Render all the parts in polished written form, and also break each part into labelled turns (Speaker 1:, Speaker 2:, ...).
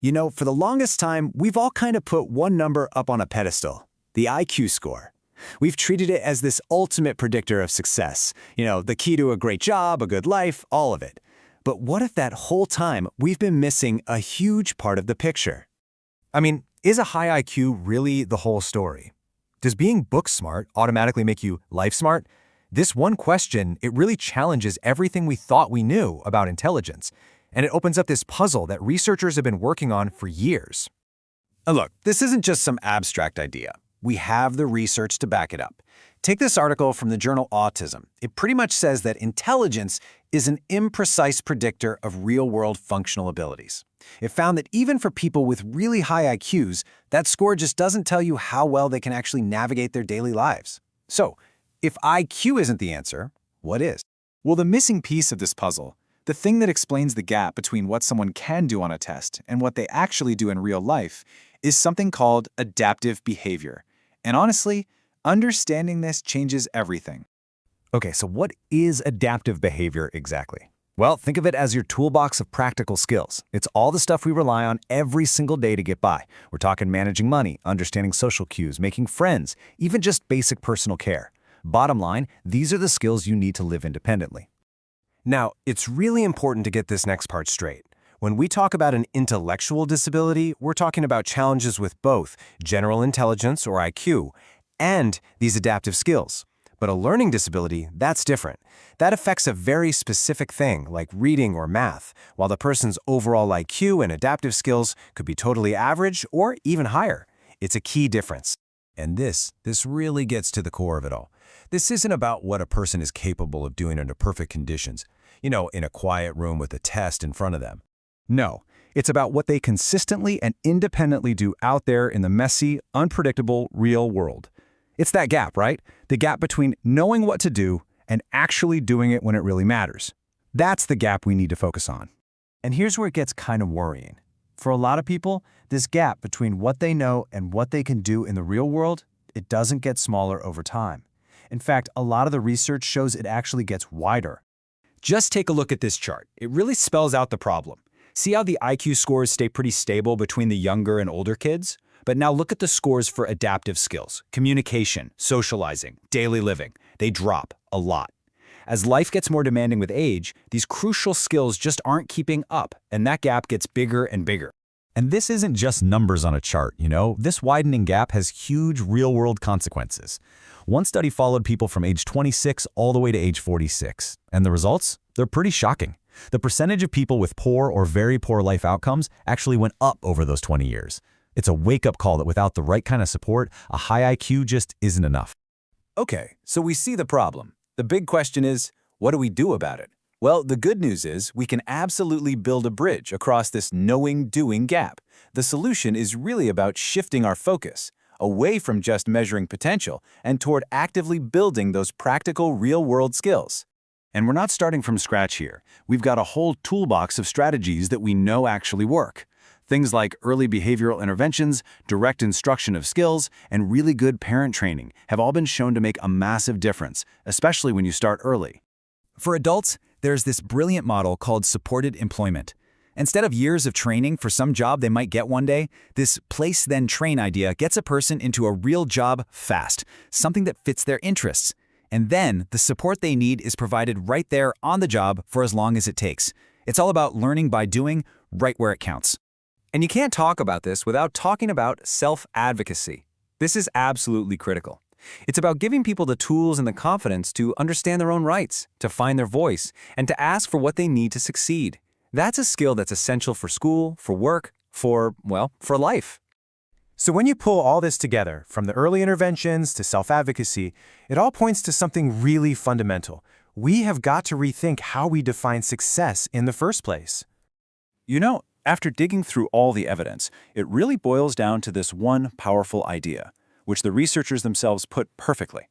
Speaker 1: You know, for the longest time, we've all kind of put one number up on a pedestal, the IQ score. We've treated it as this ultimate predictor of success. You know, the key to a great job, a good life, all of it. But what if that whole time we've been missing a huge part of the picture?
Speaker 2: I mean, is a high IQ really the whole story? Does being book smart automatically make you life smart? This one question, it really challenges everything we thought we knew about intelligence. And it opens up this puzzle that researchers have been working on for years.
Speaker 1: And look, this isn't just some abstract idea. We have the research to back it up. Take this article from the journal Autism. It pretty much says that intelligence is an imprecise predictor of real-world functional abilities. It found that even for people with really high IQs, that score just doesn't tell you how well they can actually navigate their daily lives. So, if IQ isn't the answer, what is?
Speaker 3: Well, the missing piece of this puzzle, the thing that explains the gap between what someone can do on a test and what they actually do in real life, is something called adaptive behavior. And honestly, understanding this changes everything.
Speaker 2: Okay, so what is adaptive behavior exactly? Well, think of it as your toolbox of practical skills. It's all the stuff we rely on every single day to get by. We're talking managing money, understanding social cues, making friends, even just basic personal care. Bottom line, these are the skills you need to live independently. Now, it's really important to get this next part straight. When we talk about an intellectual disability, we're talking about challenges with both general intelligence, or IQ, and these adaptive skills. But a learning disability, that's different. That affects a very specific thing, like reading or math, while the person's overall IQ and adaptive skills could be totally average or even higher. It's a key difference. And this really gets to the core of it all. This isn't about what a person is capable of doing under perfect conditions, in a quiet room with a test in front of them. No, it's about what they consistently and independently do out there in the messy, unpredictable, real world. It's that gap, right? The gap between knowing what to do and actually doing it when it really matters. That's the gap we need to focus on. And here's where it gets kind of worrying. For a lot of people, this gap between what they know and what they can do in the real world, it doesn't get smaller over time. In fact, a lot of the research shows it actually gets wider.
Speaker 1: Just take a look at this chart. It really spells out the problem. See how the IQ scores stay pretty stable between the younger and older kids? But now look at the scores for adaptive skills, communication, socializing, daily living. They drop a lot. As life gets more demanding with age, these crucial skills just aren't keeping up, and that gap gets bigger and bigger.
Speaker 2: And this isn't just numbers on a chart, This widening gap has huge real-world consequences. One study followed people from age 26 all the way to age 46. And the results? They're pretty shocking. The percentage of people with poor or very poor life outcomes actually went up over those 20 years. It's a wake-up call that without the right kind of support, a high IQ just isn't enough.
Speaker 1: Okay, so we see the problem. The big question is, what do we do about it? Well, the good news is we can absolutely build a bridge across this knowing-doing gap. The solution is really about shifting our focus away from just measuring potential and toward actively building those practical real-world skills. And we're not starting from scratch here. We've got a whole toolbox of strategies that we know actually work. Things like early behavioral interventions, direct instruction of skills, and really good parent training have all been shown to make a massive difference, especially when you start early. For adults, there's this brilliant model called supported employment. Instead of years of training for some job they might get one day, this place-then-train idea gets a person into a real job fast, something that fits their interests. And then the support they need is provided right there on the job for as long as it takes. It's all about learning by doing, right where it counts. And you can't talk about this without talking about self-advocacy. This is absolutely critical. It's about giving people the tools and the confidence to understand their own rights, to find their voice, and to ask for what they need to succeed. That's a skill that's essential for school, for work, for life.
Speaker 2: So when you pull all this together, from the early interventions to self-advocacy, it all points to something really fundamental. We have got to rethink how we define success in the first place.
Speaker 3: After digging through all the evidence, it really boils down to this one powerful idea, which the researchers themselves put perfectly.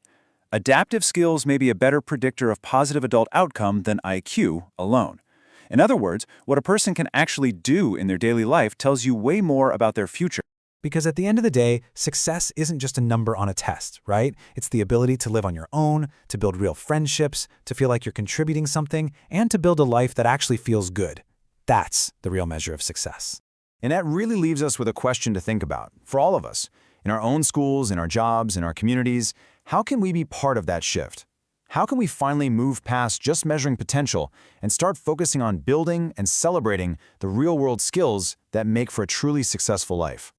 Speaker 3: Adaptive skills may be a better predictor of positive adult outcome than IQ alone. In other words, what a person can actually do in their daily life tells you way more about their future.
Speaker 2: Because at the end of the day, success isn't just a number on a test, right? It's the ability to live on your own, to build real friendships, to feel like you're contributing something, and to build a life that actually feels good. That's the real measure of success. And that really leaves us with a question to think about, for all of us. In our own schools, in our jobs, in our communities, how can we be part of that shift? How can we finally move past just measuring potential and start focusing on building and celebrating the real-world skills that make for a truly successful life?